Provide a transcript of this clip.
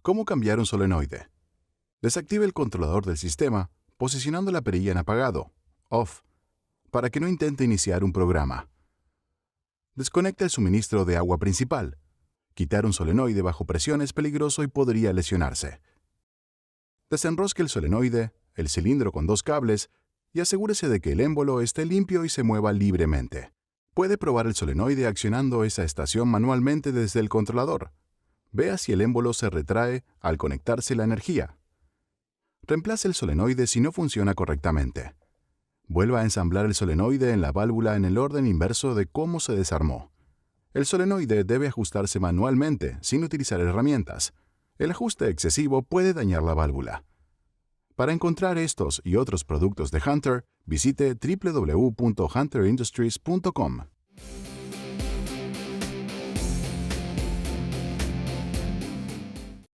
¿Cómo cambiar un solenoide? Desactive el controlador del sistema posicionando la perilla en apagado, off, para que no intente iniciar un programa. Desconecte el suministro de agua principal. Quitar un solenoide bajo presión es peligroso y podría lesionarse. Desenrosque el solenoide, el cilindro con 2 cables, y asegúrese de que el émbolo esté limpio y se mueva libremente. Puede probar el solenoide accionando esa estación manualmente desde el controlador. Vea si el émbolo se retrae al conectarse la energía. Reemplace el solenoide si no funciona correctamente. Vuelva a ensamblar el solenoide en la válvula en el orden inverso de cómo se desarmó. El solenoide debe ajustarse manualmente, sin utilizar herramientas. El ajuste excesivo puede dañar la válvula. Para encontrar estos y otros productos de Hunter, visite www.hunterindustries.com.